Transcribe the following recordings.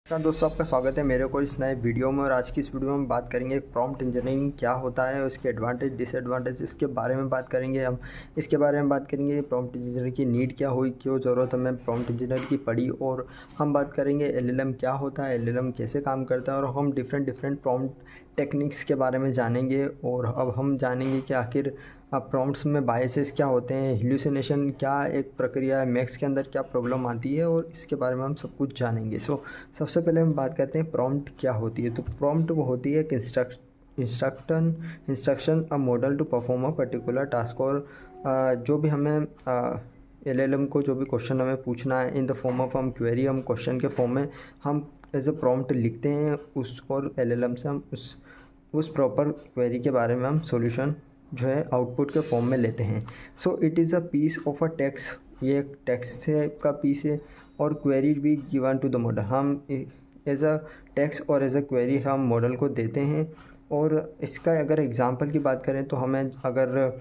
नमस्कार दोस्तों, आपका स्वागत है मेरे को इस नए वीडियो में। और आज की इस वीडियो में हम बात करेंगे प्रॉम्प्ट इंजीनियरिंग क्या होता है, उसके एडवांटेज डिसएडवांटेज इसके बारे में बात करेंगे। हम इसके बारे में बात करेंगे प्रॉम्प्ट इंजीनियर की नीड क्या हुई, क्यों ज़रूरत हमें प्रॉम्प्ट इंजीनियर की पड़ी। और हम बात करेंगे एलएलएम क्या होता है, एलएलएम कैसे काम करता है, और हम डिफरेंट प्रॉम्प्ट टेक्निक्स के बारे में जानेंगे। और अब हम जानेंगे कि आखिर प्रॉम्प्ट्स में बायसेस क्या होते हैं, हेलुसिनेशन क्या एक प्रक्रिया है, मैक्स के अंदर क्या प्रॉब्लम आती है, और इसके बारे में हम सब कुछ जानेंगे। सबसे पहले हम बात करते हैं प्रॉम्प्ट क्या होती है। तो प्रॉम्प्ट वो होती है कि instruction a model to perform a particular task. और जो भी हमें एलएलएम को जो भी क्वेश्चन हमें पूछना है इन द फॉर्म ऑफ हम क्वेरी, हम क्वेश्चन के फॉर्म में हम एज अ प्रॉम्प्ट लिखते हैं उस, और एलएलएम से हम उस प्रॉपर क्वेरी के बारे में हम सॉल्यूशन जो है आउटपुट के फॉर्म में लेते हैं। So it is a piece of a text, ये एक टेक्स्ट से का पीस है। और क्वेरी भी गिवन टू द मॉडल, हम एज अ टेक्स्ट और एज अ क्वेरी हम मॉडल को देते हैं। और इसका अगर एग्जांपल की बात करें तो हमें अगर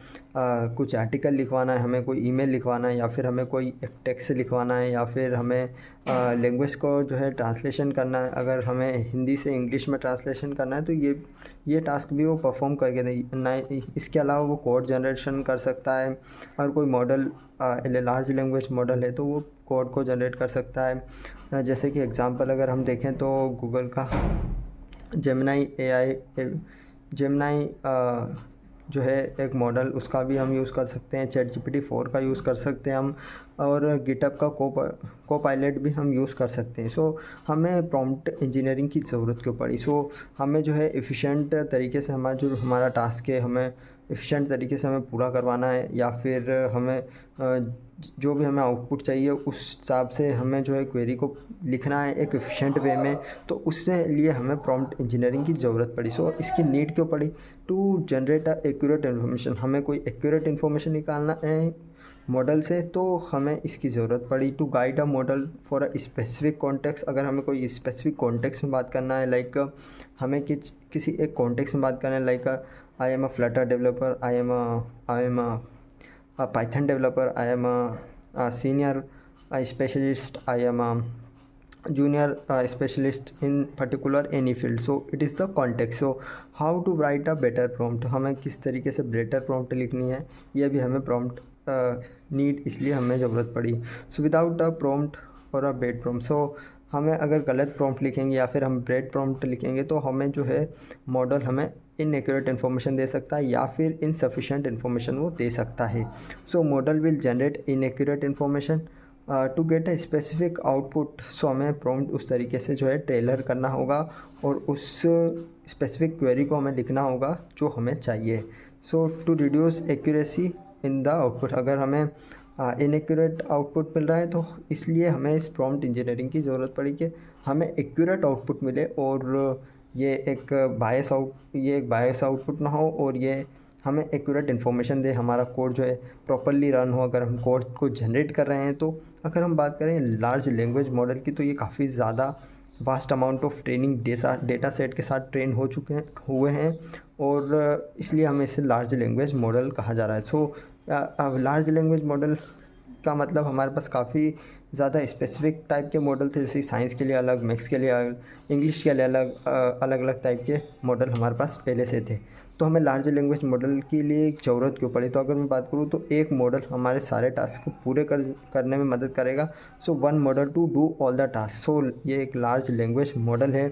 कुछ आर्टिकल लिखवाना है, हमें कोई ईमेल लिखवाना है, या फिर हमें कोई एक टेक्स्ट लिखवाना है, या फिर हमें लैंग्वेज को जो है ट्रांसलेशन करना है, अगर हमें हिंदी से इंग्लिश में ट्रांसलेशन करना है, तो ये टास्क भी वो परफॉर्म करके दे ना। इसके अलावा वो कोड जनरेशन कर सकता है, और कोई मॉडल लार्ज लैंग्वेज मॉडल है तो वो कोड को जनरेट कर सकता है। जैसे कि एग्जांपल अगर हम देखें तो गूगल का जेमिनाई जो है एक मॉडल, उसका भी हम यूज़ कर सकते हैं। चैट जीपीटी 4 का यूज़ कर सकते हैं हम, और गिटहब का को पायलट भी हम यूज़ कर सकते हैं। हमें प्रॉम्प्ट इंजीनियरिंग की ज़रूरत क्यों पड़ी। हमें जो है एफिशिएंट तरीके से हमारा टास्क है, हमें एफिशिएंट तरीके से हमें पूरा करवाना है, या फिर हमें जो भी हमें आउटपुट चाहिए उस हिसाब से हमें जो है क्वेरी को लिखना है एक एफिशिएंट वे में। तो उससे लिए हमें प्रॉम्प्ट इंजीनियरिंग की ज़रूरत पड़ी। इसकी नीड क्यों पड़ी, to generate a accurate information. हमें कोई एक्यूरेट इन्फॉर्मेशन निकालना है मॉडल से, तो हमें इसकी ज़रूरत पड़ी। To guide a model for a specific context, अगर हमें कोई स्पेसिफिक कॉन्टेक्स्ट में बात करना है, लाइक हमें किसी एक कॉन्टेक्स्ट में बात करना है, like I am a Flutter developer, I am a Python developer, I am a senior specialist, I am a junior specialist in particular any field. So it is the context. So how to write a better prompt, हमें किस तरीके से better prompt लिखनी है, ये भी हमें prompt need इसलिए हमें ज़रूरत पड़ी। सो विदाउट अ prompt और अ bad prompt, सो हमें अगर गलत प्रॉम्प्ट लिखेंगे या फिर हम ब्रेड प्रॉम्प्ट लिखेंगे तो हमें जो है मॉडल हमें इनएक्यूरेट इन्फॉर्मेशन दे सकता है, या फिर इनसफिशेंट इन्फॉर्मेशन वो दे सकता है। So model will generate inaccurate information to get a specific output. So हमें प्रॉम्प्ट उस तरीके से जो है टेलर करना होगा, और उस स्पेसिफिक क्वेरी को हमें लिखना होगा जो हमें चाहिए। So to reduce accuracy in the output, अगर हमें इनएक्यूरेट आउटपुट मिल रहा है तो इसलिए हमें इस प्रॉम्प्ट इंजीनियरिंग की ज़रूरत पड़ी कि हमें एक्यूरेट आउटपुट मिले, और ये एक बायस आउटपुट ना हो, और ये हमें एक्यूरेट इन्फॉर्मेशन दे, हमारा कोड जो है प्रॉपरली रन हो अगर हम कोड को जनरेट कर रहे हैं तो। अगर हम बात करें लार्ज लैंग्वेज मॉडल की, तो ये काफ़ी ज़्यादा vast amount of training data set के साथ ट्रेन हुए हैं, और इसलिए हमें इसे लार्ज लैंग्वेज मॉडल कहा जा रहा है। अब लार्ज लैंग्वेज मॉडल का मतलब हमारे पास काफ़ी ज़्यादा स्पेसिफिक टाइप के मॉडल थे, जैसे साइंस के लिए अलग, मैथ्स के लिए अलग, इंग्लिश के लिए अलग, अलग अलग टाइप के मॉडल हमारे पास पहले से थे। तो हमें लार्ज लैंग्वेज मॉडल के लिए एक ज़रूरत क्यों पड़ी, तो अगर मैं बात करूँ तो एक मॉडल हमारे सारे टास्क को पूरे करने में मदद करेगा। One model to do all the task. ये एक लार्ज लैंग्वेज मॉडल है,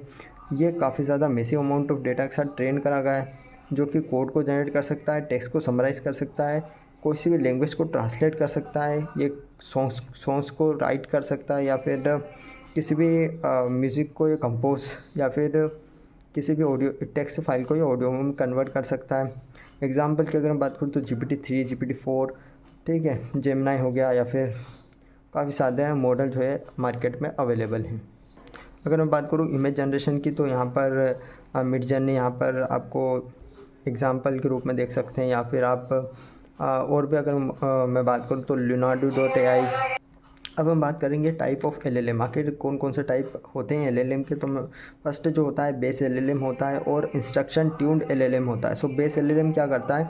ये काफ़ी ज़्यादा मैसिव अमाउंट ऑफ डेटा के साथ ट्रेन करा गया है, जो कि कोड को जनरेट कर सकता है, टेक्स्ट को समराइज़ कर सकता है, कोई भी लैंग्वेज को ट्रांसलेट कर सकता है, ये सॉन्ग्स को राइट कर सकता है, या फिर किसी भी म्यूज़िक को ये कंपोज, या फिर किसी भी ऑडियो टेक्स्ट फाइल को ये ऑडियो में कन्वर्ट कर सकता है। एग्जांपल की अगर हम बात करूँ तो GPT-3, GPT-4, ठीक है, जेमिनाई हो गया, या फिर काफ़ी सारे मॉडल जो है मार्केट में अवेलेबल हैं। अगर मैं बात करूँ इमेज जनरेशन की, तो यहाँ पर मिडजर्नी यहाँ पर आपको एग्जांपल के रूप में देख सकते हैं, या फिर आप और भी अगर मैं बात करूँ तो Leonardo.ai। अब हम बात करेंगे टाइप ऑफ एलएलएम, आखिर कौन कौन से टाइप होते हैं एलएलएम के। तो फर्स्ट जो होता है बेस एलएलएम होता है, और इंस्ट्रक्शन ट्यून्ड एलएलएम होता है। बेस एलएलएम क्या करता है,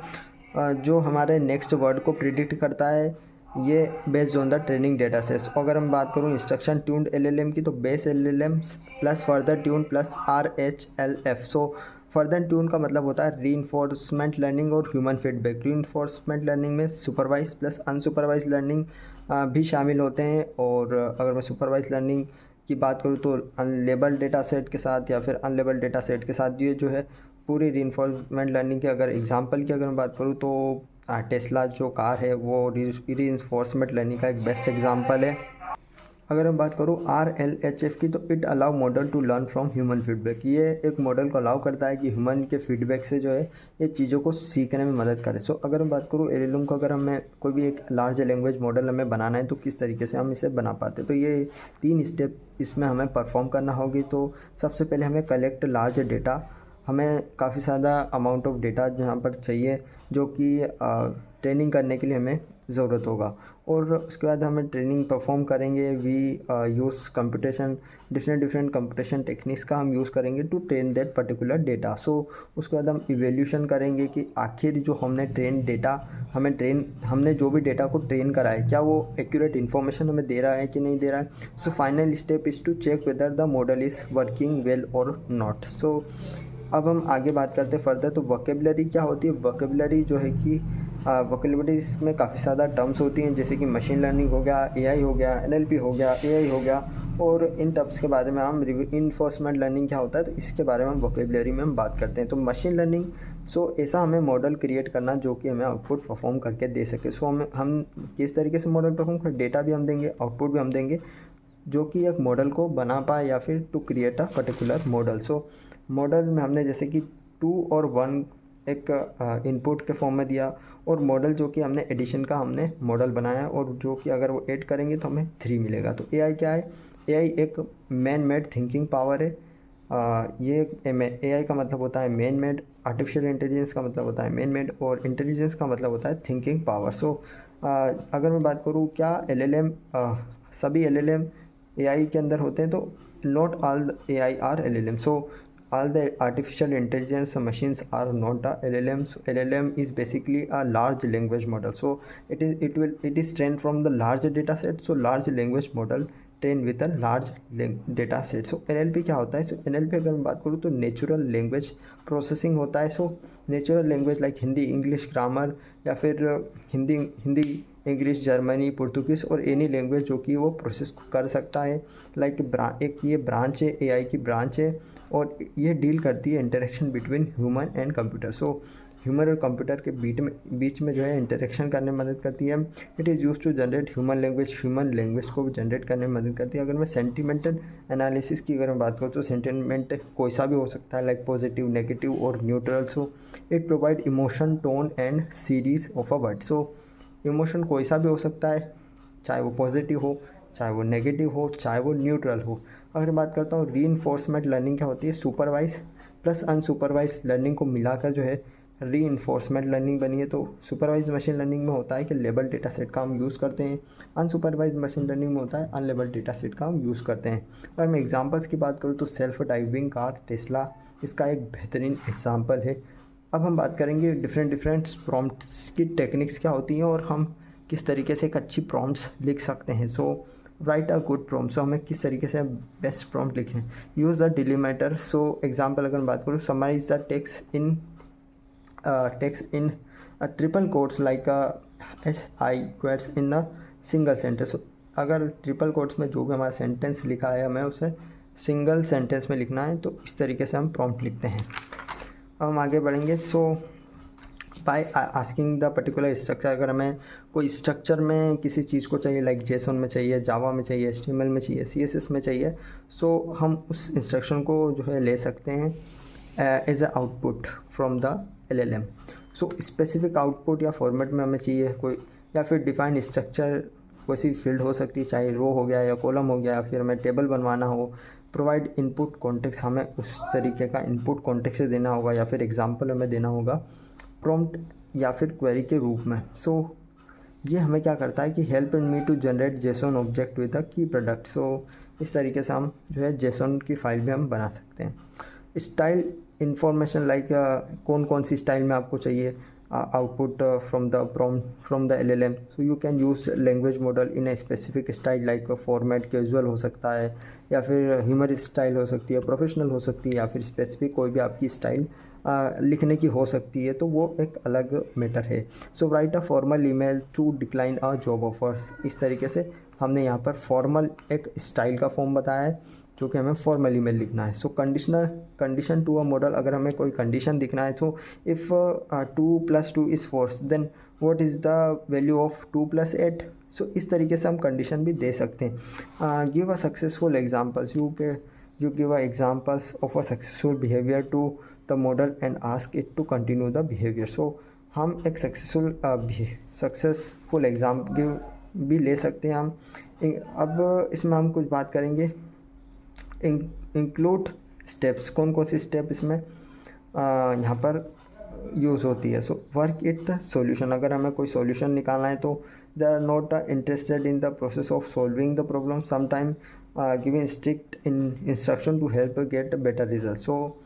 जो हमारे नेक्स्ट वर्ड को प्रिडिक्ट करता है ये based on the training data sets. अगर हम बात करूँ इंस्ट्रक्शन ट्यून्ड एलएलएम की, तो base LLMs plus further tune plus RHLF। So further tune का मतलब होता है रीइंफोर्समेंट लर्निंग और ह्यूमन फीडबैक। रीइंफोर्समेंट लर्निंग में सुपरवाइज प्लस अनसुपरवाइज लर्निंग भी शामिल होते हैं। और अगर मैं सुपरवाइज लर्निंग की बात करूँ तो अनलेबल डेटा सेट के साथ या फिर अनलेबल डेटा सेट के साथ ये जो है पूरी रीइंफोर्समेंट लर्निंग के अगर एग्जांपल की अगर मैं बात करूँ तो टेस्ला जो कार है वो रीइंफोर्समेंट लर्निंग का एक बेस्ट एग्जांपल है। अगर मैं बात करूँ RLHF की, तो it allow model to learn from human feedback. ये एक मॉडल को अलाउ करता है कि ह्यूमन के फीडबैक से जो है ये चीज़ों को सीखने में मदद करे। सो अगर मैं बात करूँ LLM को, अगर हमें कोई भी एक लार्ज लैंग्वेज मॉडल हमें बनाना है तो किस तरीके से हम इसे बना पाते हैं, तो ये 3 स्टेप इसमें हमें परफॉर्म करना होगी। तो सबसे पहले हमें कलेक्ट लार्ज डेटा, हमें काफ़ी ज़्यादा अमाउंट ऑफ डेटा जहाँ पर चाहिए जो कि ट्रेनिंग करने के लिए हमें ज़रूरत होगा। और उसके बाद हमें ट्रेनिंग परफॉर्म करेंगे। We use computation, different computation techniques का हम यूज़ करेंगे to train that particular data. So उसके बाद हम इवेल्यूशन करेंगे कि आखिर जो हमने ट्रेन डेटा हमने जो भी डेटा को ट्रेन करा है क्या वो एक्यूरेट इन्फॉर्मेशन हमें दे रहा है कि नहीं दे रहा है। So final step is to check whether the model is working well और नॉट। सो अब हम आगे बात करते हैं फर्दर। तो वोकेबलरी क्या होती है? वोकेबलरी जो है कि वोकेबलरीज में काफ़ी ज़्यादा टर्म्स होती हैं, जैसे कि मशीन लर्निंग हो गया, AI हो गया, NLP हो गया, AI हो गया। और इन टर्म्स के बारे में हम रीइंफोर्समेंट लर्निंग क्या होता है तो इसके बारे में हम वोकेबलरी में हम बात करते हैं। तो मशीन लर्निंग, सो ऐसा हमें मॉडल क्रिएट करना जो कि हमें आउटपुट परफॉर्म करके दे सके। सो हम किस तरीके से मॉडल परफॉर्म कर, डेटा भी हम देंगे, आउटपुट भी हम देंगे जो कि एक मॉडल को बना पाए या फिर to create a particular model. So model में हमने जैसे कि 2 और 1 एक इनपुट के फॉर्म में दिया, और मॉडल जो कि हमने एडिशन का हमने मॉडल बनाया, और जो कि अगर वो ऐड करेंगे तो हमें 3 मिलेगा। तो AI क्या है? AI एक मैन मेड थिंकिंग पावर है। ये AI का मतलब होता है मैन मेड, आर्टिफिशियल इंटेलिजेंस का मतलब होता है मैन मेड, और इंटेलिजेंस का मतलब होता है थिंकिंग पावर। सो अगर मैं बात करूँ क्या LLM, सभी LLM AI के अंदर होते हैं, तो not all AI are LLM। So all the artificial intelligence machines are not a LLM. So LLM is basically a large language model. So it is trained from the large data set. So large language model trained with a large data set. So NLP क्या होता है? So NLP अगर मैं बात करूँ तो natural language processing होता है। So natural language like Hindi, English, grammar, या फिर हिंदी इंग्लिश, जर्मनी, पुर्तगीज़ और एनी लैंग्वेज जो कि वो प्रोसेस कर सकता है। लाइक एक ये ब्रांच है, AI की ब्रांच है, और ये डील करती है interaction between human and computer. So human और कंप्यूटर के बीच में जो है इंटरेक्शन करने में मदद करती है। It is use to generate human language को भी जनरेट करने में मदद करती है। अगर मैं सेंटिमेंटल एनालिसिस की अगर मैं बात करूँ तो सेंटिमेंट कोई सा भी हो सकता है, लाइक पॉजिटिव, नेगेटिव और neutral. So it provide emotion, tone and series of a word. So emotion कोई सा भी हो सकता है, चाहे वो पॉजिटिव हो, चाहे वो नेगेटिव हो, चाहे वो न्यूट्रल हो। अगर बात करता हूँ रीइंफोर्समेंट लर्निंग क्या होती है? सुपरवाइज प्लस अनसुपरवाइज लर्निंग को मिलाकर जो है रीइंफोर्समेंट लर्निंग बनी है। तो सुपरवाइज मशीन लर्निंग में होता है कि लेबल डेटा सेट का हम यूज़ करते हैं, अनसुपरवाइज मशीन लर्निंग में होता है अनलेबल डेटा सेट का हम यूज़ करते हैं। अगर मैं एग्जांपल्स की बात करूँ तो सेल्फ ड्राइविंग कार टेस्ला इसका एक बेहतरीन एग्जांपल है। अब हम बात करेंगे डिफरेंट प्रॉम्प्ट्स की टेक्निक्स क्या होती हैं और हम किस तरीके से एक अच्छी प्रॉम्प्ट्स लिख सकते हैं। So write a good prompt. So हमें किस तरीके से बेस्ट प्रॉम्प्ट लिखें? Use the delimiter. So example अगर मैं बात करूँ, summarize the text in triple quotes like HI quotes in a single sentence. अगर ट्रिपल कोट्स में जो भी हमारा सेंटेंस लिखा है हमें उसे सिंगल सेंटेंस में लिखना है, तो इस तरीके से हम प्रॉम्प्ट लिखते हैं। अब हम आगे बढ़ेंगे। So by asking the particular structure. अगर हमें कोई स्ट्रक्चर में किसी चीज़ को चाहिए, लाइक JSON में चाहिए, जावा में चाहिए, HTML में चाहिए, CSS में चाहिए, सो हम उस इंस्ट्रक्शन को जो है ले सकते हैं as a output from the LLM। So specific output या फॉर्मेट में हमें चाहिए कोई, या फिर डिफाइंड स्ट्रक्चर कोई सी फील्ड हो सकती है, चाहे रो हो गया या कॉलम हो गया, या फिर हमें टेबल बनवाना हो। प्रोवाइड इनपुट कॉन्टेक्स्ट, हमें उस तरीके का इनपुट कॉन्टेक्स्ट से देना होगा, या फिर एग्जांपल हमें देना होगा प्रॉम्प्ट या फिर क्वेरी के रूप में। सो ये हमें क्या करता है कि help me to generate JSON object with a key product. सो इस तरीके से हम जो है JSON की फाइल भी हम बना सकते हैं। स्टाइल इन्फॉर्मेशन लाइक कौन कौन सी स्टाइल में आपको चाहिए, output from the LLM. So you can use language model in a specific style like format casual हो सकता है, या फिर ह्यूमरस स्टाइल हो सकती है, प्रोफेशनल हो सकती है, या फिर स्पेसिफिक कोई भी आपकी स्टाइल लिखने की हो सकती है, तो वो एक अलग मैटर है. So write a formal email to decline a job offers. इस तरीके से हमने यहाँ पर फॉर्मल एक स्टाइल का फॉर्म बताया है जो कि हमें फॉर्मल ईमेल लिखना है. So condition to a model, अगर हमें कोई कंडीशन दिखना है तो if 2 + 2 is 4 then what is the value of 2 + 8. So इस तरीके से हम कंडीशन भी दे सकते हैं. Give a successful examples. You give a examples of a successful behaviour to the model and ask it to continue the behaviour. So हम एक सक्सेसफुल एग्जाम्पल भी ले सकते हैं हम. अब इसमें हम कुछ बात करेंगे. Include steps. कौन कौन सी स्टेप इसमें यहाँ पर यूज़ होती है. So work it solution. अगर हमें कोई सॉल्यूशन निकालना है तो they are not interested in the process of solving the problem, sometime giving strict instruction to help get better result. So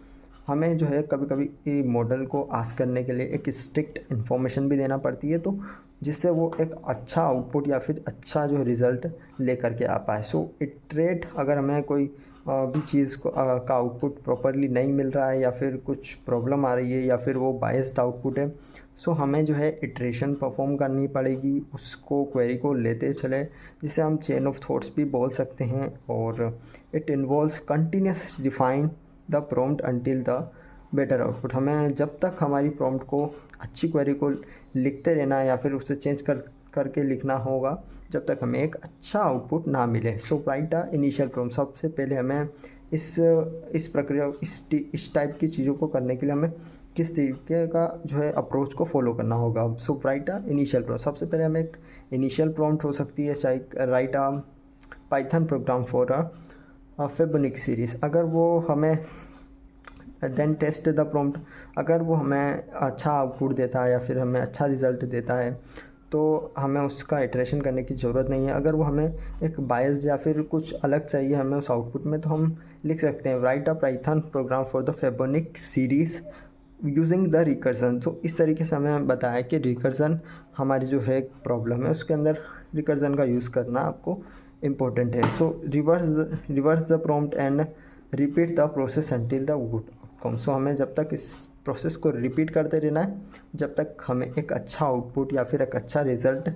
हमें जो है कभी कभी मॉडल को आस्क करने के लिए एक स्ट्रिक्ट इन्फॉर्मेशन भी देना पड़ती है, तो जिससे वो एक अच्छा आउटपुट या फिर अच्छा जो रिज़ल्ट लेकर के आ पाए. सो इटरेट. अगर हमें कोई भी चीज़ को का आउटपुट प्रॉपरली नहीं मिल रहा है या फिर कुछ प्रॉब्लम आ रही है या फिर वो बायस्ड आउटपुट है, सो हमें जो है इटरेशन परफॉर्म करनी पड़ेगी, उसको क्वेरी को लेते चले, जिसे हम चेन ऑफ थॉट्स भी बोल सकते हैं. और it involves continuous refine the prompt until the better output. हमें जब तक हमारी प्रॉम्प्ट को अच्छी क्वेरी को लिखते रहना है या फिर उसे चेंज करके लिखना होगा जब तक हमें एक अच्छा आउटपुट ना मिले. सो राइट अ इनिशियल प्रॉम्प्ट. सबसे पहले हमें इस प्रक्रिया इस टाइप की चीज़ों को करने के लिए हमें किस तरीके का जो है अप्रोच को फॉलो करना होगा. सो राइट अ इनिशियल प्रॉम्प्ट. सबसे पहले हमें एक इनिशियल प्रॉम्प्ट हो सकती है, चाहे right a Python program for a Fibonacci series. अगर वो हमें देन टेस्ट द प्रॉम्प्ट. अगर वो हमें अच्छा आउटपुट देता है या फिर हमें अच्छा रिज़ल्ट देता है तो हमें उसका इटरेशन करने की ज़रूरत नहीं है. अगर वो हमें एक बायस या फिर कुछ अलग चाहिए हमें उस आउटपुट में, तो हम लिख सकते हैं right a Python program for the Fibonacci series using the recursion. तो इस तरीके से हमें बताया कि रिकर्जन हमारी जो है प्रॉब्लम है उसके अंदर रिकर्जन का यूज़ करना आपको इम्पोर्टेंट है. So reverse the prompt and repeat the process until the good outcome. So हमें जब तक इस प्रोसेस को रिपीट करते रहना है जब तक हमें एक अच्छा आउटपुट या फिर एक अच्छा रिज़ल्ट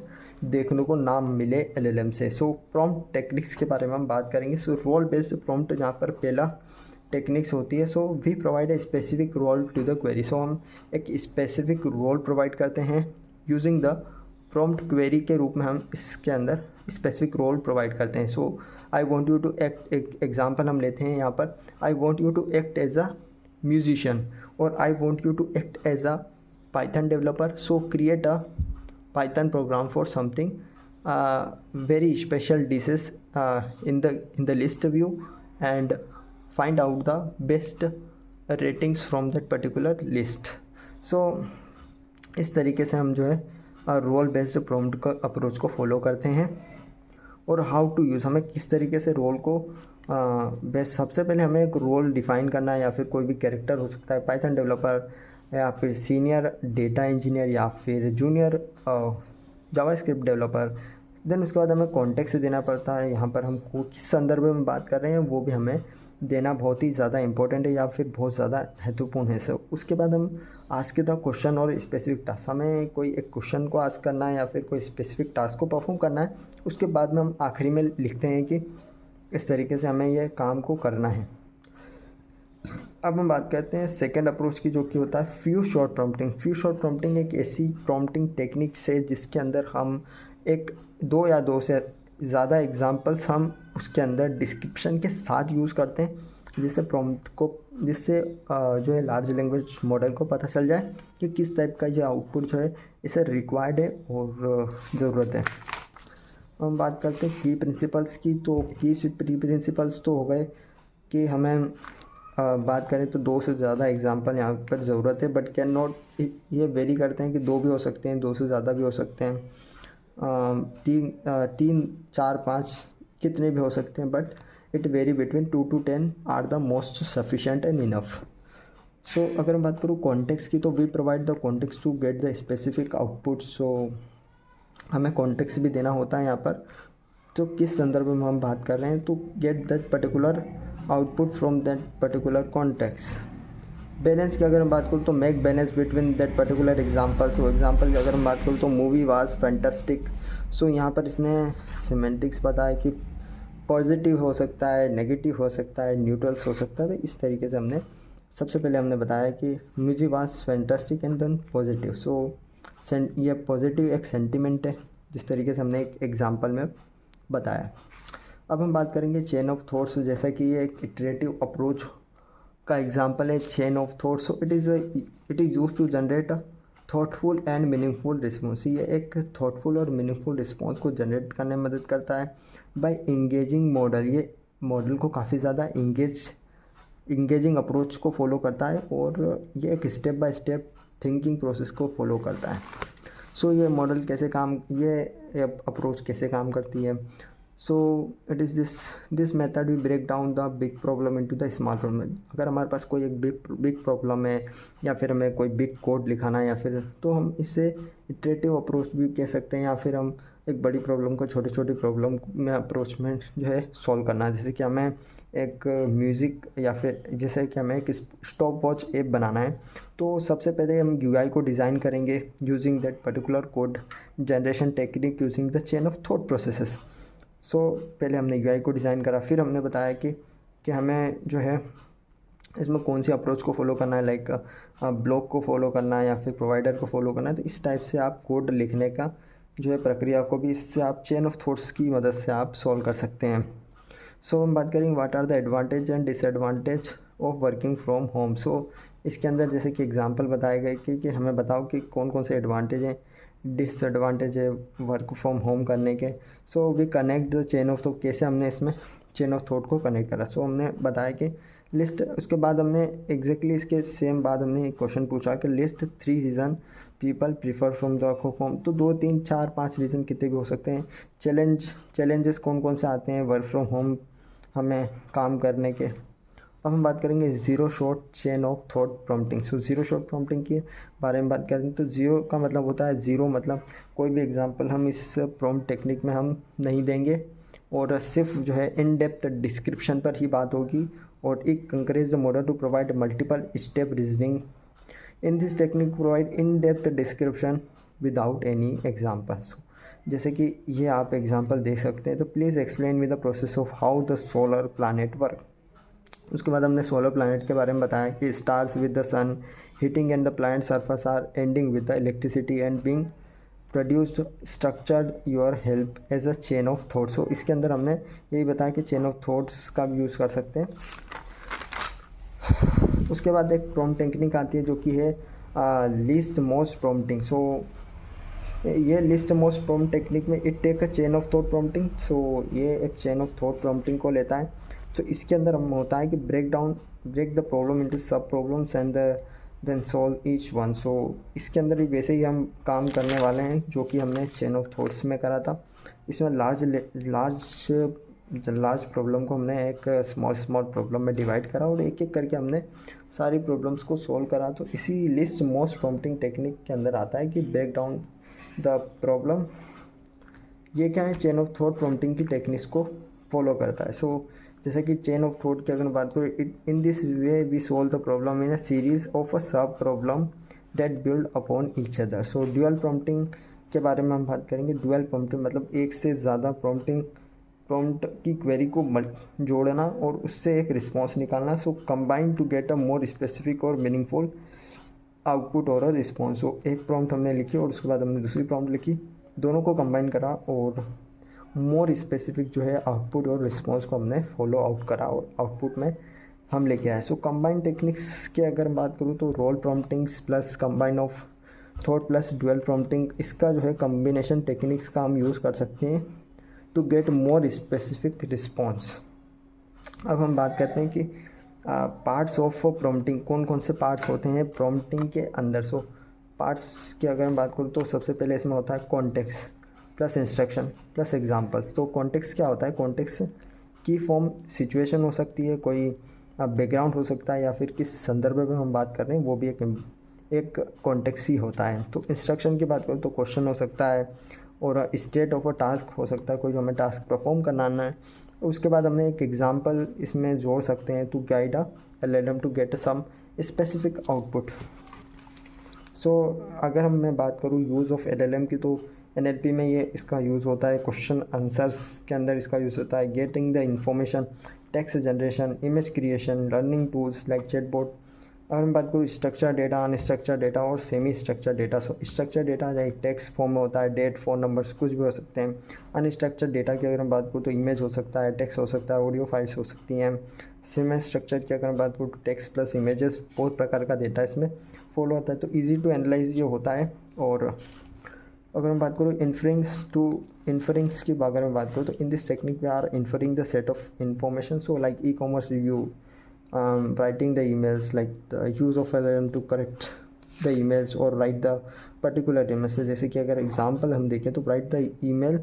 देखने को ना मिले LLM से. सो प्रॉम्प्ट टेक्निक्स के बारे में हम बात करेंगे. सो रोल बेस्ड प्रॉम्प्ट जहाँ पर पहला टेक्निक्स होती है. So we provide a specific role to the query. So हम एक स्पेसिफिक रोल प्रोवाइड करते हैं यूजिंग द प्रॉम्प्ट क्वेरी के रूप में हम इसके अंदर स्पेसिफिक रोल प्रोवाइड करते हैं. So I want you to act, एक एग्जाम्पल हम लेते हैं यहाँ पर, I want you to act as a musician और I want you to act as a Python developer. So create a Python program for something very special dishes in the list view and find out the best ratings from that particular list. So इस तरीके से हम जो है role based prompt का approach को follow करते हैं. और हाउ टू यूज़, हमें किस तरीके से रोल को बेस्ट, सबसे पहले हमें एक रोल डिफ़ाइन करना है या फिर कोई भी कैरेक्टर हो सकता है, पाइथन डेवलपर या फिर सीनियर डेटा इंजीनियर या फिर जूनियर जावास्क्रिप्ट डेवलपर. देन उसके बाद हमें कॉन्टेक्स्ट देना पड़ता है. यहाँ पर हम किस संदर्भ में बात कर रहे हैं वो भी हमें देना बहुत ही ज़्यादा इंपॉर्टेंट है या फिर बहुत ज़्यादा महत्वपूर्ण है. सो उसके बाद हम आस्क द क्वेश्चन और स्पेसिफिक टास्क, हमें कोई एक क्वेश्चन को आस्क करना है या फिर कोई स्पेसिफिक टास्क को परफॉर्म करना है. उसके बाद में हम आखिरी में लिखते हैं कि इस तरीके से हमें यह काम को करना है. अब हम बात करते हैं सेकंड अप्रोच की, जो कि होता है few short prompting. Few short prompting एक ऐसी प्रॉम्प्टिंग टेक्निक से जिसके अंदर हम एक दो या दो से ज़्यादा एग्जांपल्स हम उसके अंदर डिस्क्रिप्शन के साथ यूज़ करते हैं, जिससे जो है लार्ज लैंग्वेज मॉडल को पता चल जाए कि किस टाइप का ये आउटपुट जो है इसे रिक्वायर्ड है और ज़रूरत है. हम बात करते हैं की प्रिंसिपल्स की. तो की प्रिंसिपल्स तो हो गए कि हमें बात करें तो दो से ज़्यादा एग्जांपल यहाँ पर ज़रूरत है, बट कैन नॉट, ये वेरी करते हैं कि दो भी हो सकते हैं, दो से ज़्यादा भी हो सकते हैं, तीन 4 5 कितने भी हो सकते हैं, but it very between 2 to 10 are the most sufficient and enough. So अगर मैं बात करूँ कॉन्टेक्स्ट की, तो we provide the context to get the specific output. So हमें कॉन्टेक्स्ट भी देना होता है यहाँ पर, तो किस संदर्भ में हम बात कर रहे हैं, तो get that particular output from that particular context. Balance की अगर हम बात करूँ तो make balance between that particular example. So example की अगर हम बात करूँ तो मूवी वाज फैंटास्टिक। सो यहाँ पर इसने सिमेंटिक्स बताया कि पॉजिटिव हो सकता है, नेगेटिव हो सकता है, न्यूट्रल्स हो सकता है। तो इस तरीके से हमने सबसे पहले हमने बताया कि music was fantastic and then positive. So ये पॉजिटिव एक सेंटिमेंट है, जिस तरीके से हमने एक एग्जाम्पल में बताया। अब हम बात करेंगे चेन ऑफ थॉट्स, जैसा कि ये एक इटरेटिव अप्रोच का एग्जाम्पल है chain of thoughts. So it is use to generate a thoughtful and meaningful response. ये एक थॉटफुल और मीनिंगफुल रिस्पॉन्स को जनरेट करने में मदद करता है बाय इंगेजिंग मॉडल। ये मॉडल को काफ़ी ज़्यादा इंगेजिंग अप्रोच को फॉलो करता है, और ये एक step by step thinking process को फॉलो करता है। सो ये मॉडल कैसे ये अप्रोच कैसे काम करती है। So it is this method we break down the big problem into the small problem. अगर हमारे पास कोई एक बिग प्रॉब्लम है, या फिर हमें कोई बिग कोड लिखाना है, या फिर तो हम इससे इटरेटिव अप्रोच भी कह सकते हैं, या फिर हम एक बड़ी प्रॉब्लम को छोटी छोटी प्रॉब्लम में अप्रोच में जो है सॉल्व करना है। जैसे कि हमें एक म्यूज़िक, या फिर जैसे कि हमें एक स्टॉप वॉच ऐप बनाना है, तो सबसे पहले हम यूआई को डिज़ाइन करेंगे using that particular code generation technique using the chain of thought processes. So पहले हमने यूआई को डिज़ाइन करा, फिर हमने बताया कि हमें जो है इसमें कौन सी अप्रोच को फॉलो करना है, लाइक ब्लॉक को फॉलो करना है या फिर प्रोवाइडर को फॉलो करना है। तो इस टाइप से आप कोड लिखने का जो है प्रक्रिया को भी इससे आप चेन ऑफ थॉट्स की मदद से आप सॉल्व कर सकते हैं। सो हम बात करेंगे what are the advantage and disadvantage of working from home. So इसके अंदर जैसे कि एग्जांपल बताए गए कि हमें बताओ कि कौन कौन से एडवांटेज हैं, डिसएडवांटेज है वर्क फ्रॉम होम करने के। So we connect the chain of thought, कैसे हमने इसमें चेन ऑफ थॉट को कनेक्ट करा। सो हमने बताया कि लिस्ट, उसके बाद हमने एग्जैक्टली इसके सेम बाद हमने एक क्वेश्चन पूछा कि list 3 reason people prefer from the work from home. तो 2, 3, 4, 5 रीज़न कितने भी हो सकते हैं। चैलेंजेस कौन कौन से आते हैं वर्क फ्रॉम होम हमें काम करने के। अब हम बात करेंगे zero shot chain of thought prompting. So zero shot prompting के बारे में बात करें तो ज़ीरो का मतलब होता है ज़ीरो, मतलब कोई भी एग्जांपल हम इस प्रॉम्प्ट टेक्निक में हम नहीं देंगे, और सिर्फ जो है इन डेप्थ डिस्क्रिप्शन पर ही बात होगी। और it encourage the model to provide multiple step reasoning. In this technique provide in depth description without any examples. जैसे कि ये आप एग्जांपल देख सकते हैं, तो please explain me the process of how the solar planet work. उसके बाद हमने सोलर प्लानट के बारे में बताया कि stars with the sun heating and the planet surface are ending with the electricity and being produced structured your help as a chain of thoughts. So इसके अंदर हमने यही बताया कि चेन ऑफ थॉट्स का भी यूज़ कर सकते हैं। उसके बाद एक प्रॉम्प्ट टेक्निक आती है जो कि है लिस्ट मोस्ट प्रॉम्प्टिंग। सो ये लिस्ट मोस्ट प्रॉम्प्ट टेक्निक में it take a chain of thought prompting. So ये एक चेन ऑफ थॉट प्रॉम्प्टिंग को लेता है। तो इसके अंदर हम होता है कि break the problem into sub problems and then solve each one. So इसके अंदर भी वैसे ही हम काम करने वाले हैं जो कि हमने चेन ऑफ थॉट्स में करा था। इसमें लार्ज प्रॉब्लम को हमने एक स्मॉल प्रॉब्लम में डिवाइड करा, और एक एक करके हमने सारी प्रॉब्लम्स को सॉल्व करा। तो इसी लिस्ट मोस्ट प्रॉम्प्टिंग टेक्निक के अंदर आता है कि ब्रेक डाउन द प्रॉब्लम। ये क्या है, चेन ऑफ थॉट प्रॉम्प्टिंग की टेक्निक्स को फॉलो करता है। सो जैसे कि चेन ऑफ थॉट की अगर बात करें, in this way we solve the problem in a series of a sub problem that build upon each other. So dual prompting के बारे में हम बात करेंगे। ड्यूअल प्रॉम्प्टिंग मतलब एक से ज़्यादा प्रॉम्प्ट की क्वेरी को जोड़ना और उससे एक रिस्पॉन्स निकालना। So combine to get a more specific और मीनिंगफुल आउटपुट और अ रिस्पॉन्स। सो एक प्रॉम्प्ट हमने लिखी और उसके बाद हमने दूसरी प्रॉम्प्ट लिखी, दोनों को कंबाइन करा और मोर स्पेसिफिक जो है आउटपुट और रिस्पॉन्स को हमने फॉलो आउट करा और आउटपुट में हम लेके आए। सो कंबाइन टेक्निक्स की अगर बात करूँ तो role promptings plus combine of thought plus dual prompting, इसका जो है कम्बिनेशन टेक्निक्स का हम यूज़ कर सकते हैं to get more specific response. अब हम बात करते हैं कि पार्ट्स ऑफ प्रॉम्प्टिंग, कौन कौन से पार्ट्स होते हैं प्रॉम्प्टिंग के अंदर। सो पार्ट्स की अगर मैं बात करूँ तो सबसे पहले इसमें होता है context plus instruction plus examples. तो कॉन्टेक्स्ट क्या होता है, कॉन्टेक्स्ट की फॉर्म सिचुएशन हो सकती है, कोई बैकग्राउंड हो सकता है या फिर किस संदर्भ में हम बात कर रहे हैं वो भी एक कॉन्टेक्स्ट ही होता है। तो इंस्ट्रक्शन की बात करूँ तो क्वेश्चन हो सकता है, और स्टेट ऑफ अ टास्क हो सकता है, कोई जो हमें टास्क परफॉर्म कराना है। उसके बाद हमने एक एग्जांपल इसमें जोड़ सकते हैं, to guide a LLM to get some specific output. So अगर मैं बात करूँ यूज़ ऑफ LLM की, तो NLP में ये इसका यूज़ होता है, क्वेश्चन आंसर्स के अंदर इसका यूज़ होता है, getting the information, text generation, image creation, learning tools like chatbot. अगर मैं बात करूँ स्ट्रक्चर डेटा, अनस्ट्रक्चर डेटा और semi structure data. So structure data like text form में होता है, डेट, फ़ोन नंबर्स कुछ भी हो सकते हैं। अनस्ट्रक्चर डेटा की अगर मैं बात करूँ तो इमेज हो सकता है, टेक्स्ट हो सकता है, ऑडियो फाइल्स हो सकती हैं। सेमी स्ट्रक्चर की अगर मैं बात करूँ तो टेक्स्ट प्लस इमेजेस, बहुत प्रकार का डेटा इसमें फॉलो होता है। तो ईजी टू एनालाइज ये होता है। और अगर मैं बात करूँ इन्फरिंग्स की अगर मैं बात करूँ तो in this technique we are inferring the set of information. So like e-commerce review, writing the emails, like the use of LLM to correct the emails or write the particular message। जैसे कि अगर example हम देखें तो write the email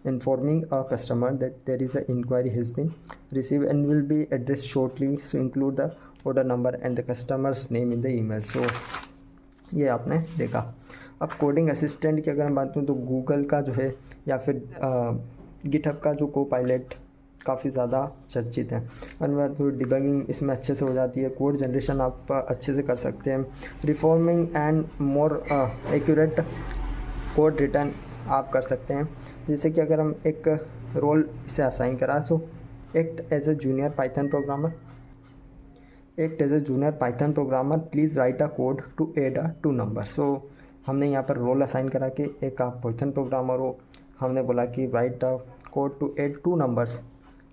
informing a customer that there is a inquiry has been received and will be addressed shortly, so include the order number and the customer's name in the email। so ये आपने देखा। अब coding assistant की अगर मैं बात करूँ तो गूगल का जो है या फिर गिटहब का जो कोपायलट काफ़ी ज़्यादा चर्चित है। और मैं बात करूँ डिबगिंग, इसमें अच्छे से हो जाती है, कोड जनरेशन आप अच्छे से कर सकते हैं, reforming and more accurate code return आप कर सकते हैं। जैसे कि अगर हम एक रोल इसे असाइन करा, so act as a junior Python programmer, please write a code to add a 2 number. So हमने यहाँ पर रोल असाइन करा कि एक आप पाइथन प्रोग्रामर हो, हमने बोला कि write a code to add 2 numbers,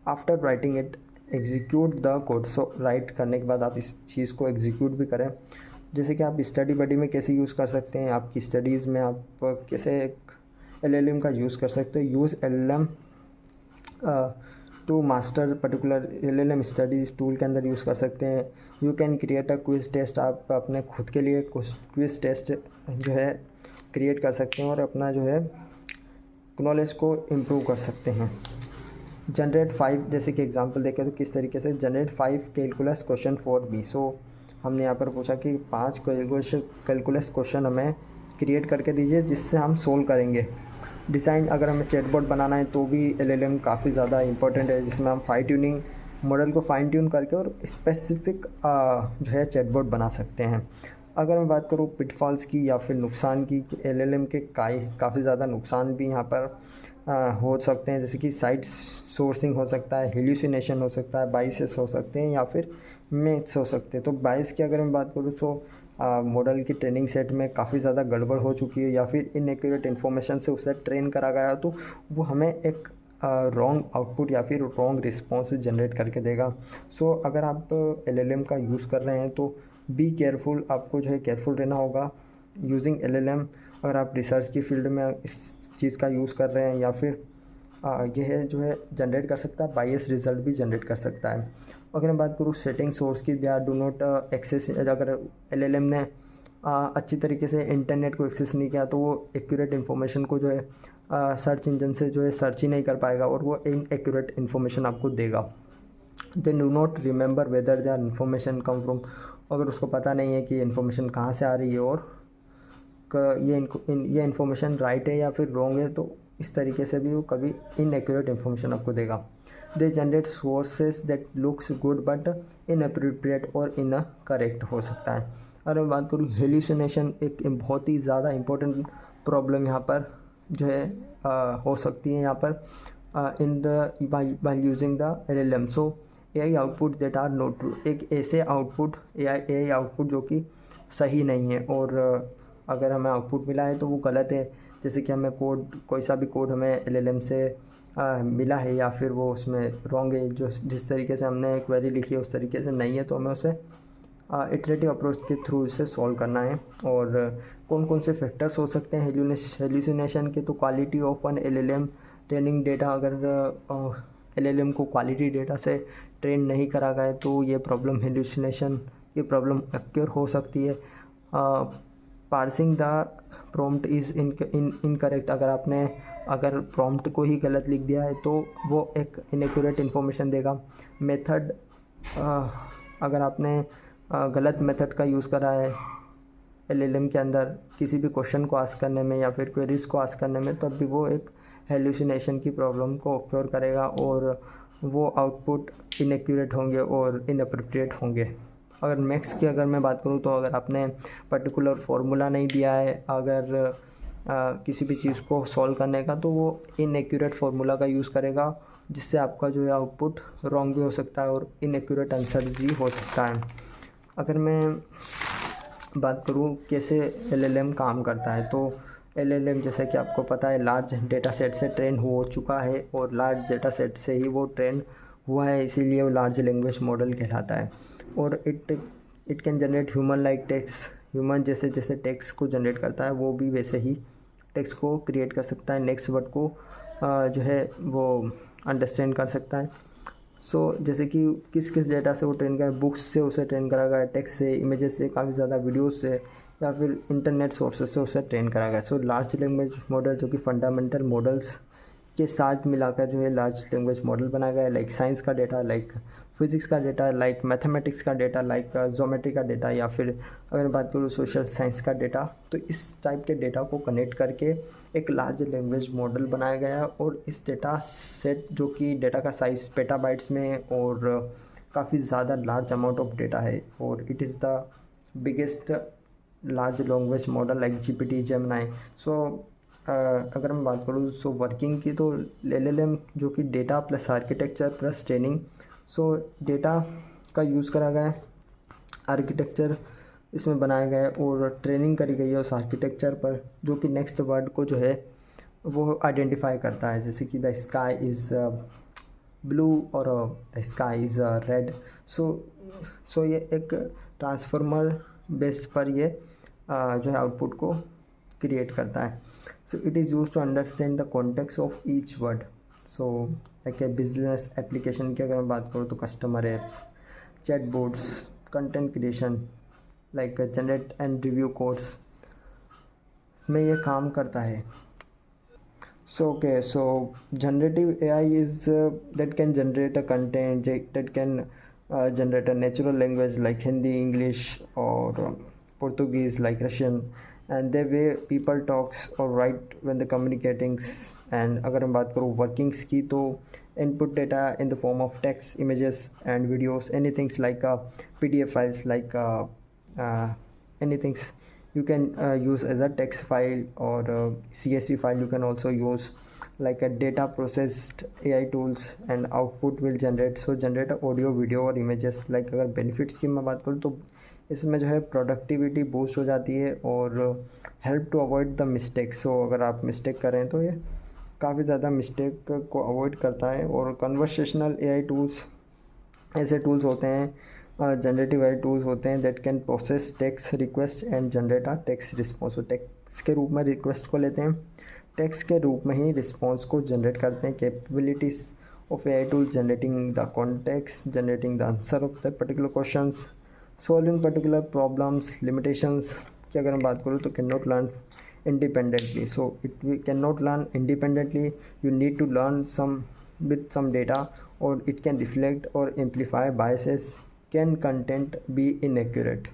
after writing it execute the code. So write करने के बाद आप इस चीज़ को एग्जीक्यूट भी करें। जैसे कि आप स्टडी बडी में कैसे यूज़ कर सकते हैं, आपकी स्टडीज़ में आप कैसे एक LLM का यूज़ कर सकते हैं। Use LLM to master particular LLM studies tool के अंदर यूज़ कर सकते हैं। You can create a quiz test, आप अपने खुद के लिए क्विज टेस्ट जो है क्रिएट कर सकते हैं और अपना जो है नॉलेज को इम्प्रूव कर सकते हैं। जनरेट 5, जैसे कि एग्जांपल देखें तो किस तरीके से generate 5 calculus question for me. So हमने यहाँ पर पूछा कि 5 कैलकुलस क्वेश्चन हमें क्रिएट करके दीजिए जिससे हम सोल्व करेंगे। डिज़ाइन, अगर हमें चैटबॉट बनाना है तो भी LLM काफ़ी ज़्यादा इंपॉर्टेंट है, जिसमें हम फाइन ट्यूनिंग मॉडल को फाइन ट्यून करके और स्पेसिफिक जो है चैटबॉट बना सकते हैं। अगर मैं बात करूँ पिटफॉल्स की या फिर नुकसान की, LLM के काफ़ी ज़्यादा नुकसान भी यहाँ पर हो सकते हैं, जैसे कि साइट सोर्सिंग हो सकता है, हेल्यूसिनेशन हो सकता है, बाइसेस हो सकते हैं या फिर मिथ्स हो सकते हैं। तो बाइस की अगर मैं बात करूँ तो मॉडल की ट्रेनिंग सेट में काफ़ी ज़्यादा गड़बड़ हो चुकी है या फिर इनएक्यूरेट इन्फॉर्मेशन से उसे ट्रेन करा गया, तो वो हमें एक रॉन्ग आउटपुट या फिर रॉन्ग रिस्पॉन्स जनरेट करके देगा। सो अगर आप LLM का यूज़ कर रहे हैं तो बी केयरफुल, आपको जो है केयरफुल रहना होगा यूजिंग LLM। अगर आप रिसर्च की फील्ड में इस चीज़ का यूज़ कर रहे हैं या फिर यह जो है जनरेट कर सकता है, बायस रिजल्ट भी जनरेट कर सकता है। अगर मैं बात करूँ सेटिंग सोर्स की, they are do not access, अगर LLM ने अच्छी तरीके से इंटरनेट को एक्सेस नहीं किया तो वो एक्यूरेट इन्फॉर्मेशन को जो है सर्च इंजन से जो है सर्च ही नहीं कर पाएगा और वो इनएक्यूरेट इन्फॉर्मेशन आपको देगा। They do not remember whether the information come from, अगर उसको पता नहीं है कि इन्फॉर्मेशन कहाँ से आ रही है और ये इन्फॉर्मेशन राइट है या फिर रॉन्ग है, तो इस तरीके से भी वो कभी इनएक्यूरेट इन्फॉर्मेशन आपको देगा। They generate sources that looks good but inappropriate और इनकरेक्ट हो सकता है। अगर मैं बात करूँ हेल्यूसिनेशन, एक बहुत ही ज़्यादा इम्पोर्टेंट प्रॉब्लम यहाँ पर जो है हो सकती है यहाँ पर in the by using the LLM। So AI output that are not true, एक ऐसे आउटपुट AI आउटपुट जो कि सही नहीं है और अगर हमें आउटपुट मिला है तो वो गलत है। जैसे कि हमें कोई सा भी कोड हमें LLM से मिला है या फिर वो उसमें रॉन्ग है, जो जिस तरीके से हमने क्वेरी लिखी है उस तरीके से नहीं है, तो हमें उसे इटरेटिव अप्रोच के थ्रू इसे सॉल्व करना है। और कौन कौन से फैक्टर्स हो सकते हैं हेल्यूसिनेशन के, तो quality of an LLM training data, अगर LLM को क्वालिटी डेटा से ट्रेन नहीं करा गया तो ये प्रॉब्लम हेल्यूसिनेशन की प्रॉब्लम अक्योर हो सकती है। Parsing the prompt is incorrect, अगर प्रॉम्प्ट को ही गलत लिख दिया है तो वो एक इनएक्यूरेट इन्फॉर्मेशन देगा। मेथड अगर आपने गलत मेथड का यूज़ करा है LLM के अंदर किसी भी क्वेश्चन को आस्क करने में या फिर क्वेरीज को आस्क करने में, तब भी वो एक हेलुसिनेशन की प्रॉब्लम को ऑक्योर करेगा और वो आउटपुट इनएक्यूरेट होंगे और इनअप्रोप्रिएट होंगे। अगर मैक्स की अगर मैं बात करूँ तो अगर आपने पर्टिकुलर फार्मूला नहीं दिया है, अगर किसी भी चीज़ को सॉल्व करने का, तो वो इनएक्यूरेट फार्मूला का यूज़ करेगा, जिससे आपका जो है आउटपुट रॉन्ग भी हो सकता है और इनएक्यूरेट आंसर भी हो सकता है। अगर मैं बात करूँ कैसे LLM काम करता है, तो LLM जैसे कि आपको पता है लार्ज डेटा सेट से ट्रेन हो चुका है और लार्ज डेटा सेट से ही वो ट्रेन हुआ है, इसीलिए वो लार्ज लैंग्वेज मॉडल कहलाता है। और it can generate human like text, human जैसे जैसे टेक्स्ट को जनरेट करता है वो भी वैसे ही टेक्स्ट को क्रिएट कर सकता है, नेक्स्ट वर्ड को जो है वो अंडरस्टैंड कर सकता है। सो जैसे कि किस किस डेटा से वो ट्रेन करा है, बुक्स से उसे ट्रेन करा गया है, टेक्स्ट से, इमेजेस से, काफ़ी ज़्यादा वीडियोस से, या फिर इंटरनेट सोर्सेज से उसे ट्रेन करा गया है। सो लार्ज लैंग्वेज मॉडल जो कि फंडामेंटल मॉडल्स के साथ मिलाकर जो है लार्ज लैंग्वेज मॉडल बनाया गया है, लाइक साइंस का डेटा, लाइक फिज़िक्स का डेटा, लाइक मैथमेटिक्स का डेटा, लाइक ज्योमेट्री का डेटा, या फिर अगर बात करूँ सोशल साइंस का डेटा, तो इस टाइप के डेटा को कनेक्ट करके एक लार्ज लैंग्वेज मॉडल बनाया गया है। और इस डेटा सेट जो कि डेटा का साइज़ पेटाबाइट्स में है और काफ़ी ज़्यादा लार्ज अमाउंट ऑफ डेटा है, और it is the biggest large language model like GPT, Gemini. So अगर मैं बात करूँ सो वर्किंग की, तो LLM जो कि data plus architecture plus training, सो डेटा का यूज़ करा गया है, आर्किटेक्चर इसमें बनाया गया है और ट्रेनिंग करी गई है उस आर्किटेक्चर पर, जो कि नेक्स्ट वर्ड को जो है वो आइडेंटिफाई करता है, जैसे कि द स्काई इज़ ब्लू और द स्काई इज़ रेड। सो ये एक ट्रांसफॉर्मर बेस्ड पर ये जो है आउटपुट को क्रिएट करता है। So it is use to understand the context of each word. So like a business application की अगर मैं बात करूँ तो customer apps, chat boards, content creation, like generate and review codes में ये काम करता है। So generative AI is that can generate a content that can generate a natural language like Hindi, English, or Portuguese like Russian, and the way people talks or write when they communicating. And अगर मैं बात करूँ workings की, तो input data in the form of text, images and videos, anything like PDF files, like anything you can use as a text file or CSV file. You can also use like a data processed AI tools and output will generate, so generate audio, video और images. like अगर benefits की मैं बात करूँ तो इसमें जो है प्रोडक्टिविटी बूस्ट हो जाती है और help to avoid the mistake. So अगर आप मिस्टेक करें तो ये काफ़ी ज़्यादा मिस्टेक को अवॉइड करता है। और कन्वर्सेशनल AI टूल्स ऐसे टूल्स होते हैं, जनरेटिव AI टूल्स होते हैं that can process text request and generate a text response. तो टेक्स्ट के रूप में रिक्वेस्ट को लेते हैं, टेक्स्ट के रूप में ही रिस्पॉन्स को जनरेट करते हैं। Capabilities of AI tools: generating the context, generating the answer of the particular questions, solving particular problems. Limitations की अगर मैं बात करूँ तो can not learn independently. So it we cannot learn independently, you need to learn some with some data, or it can reflect or amplify biases. Can content be inaccurate?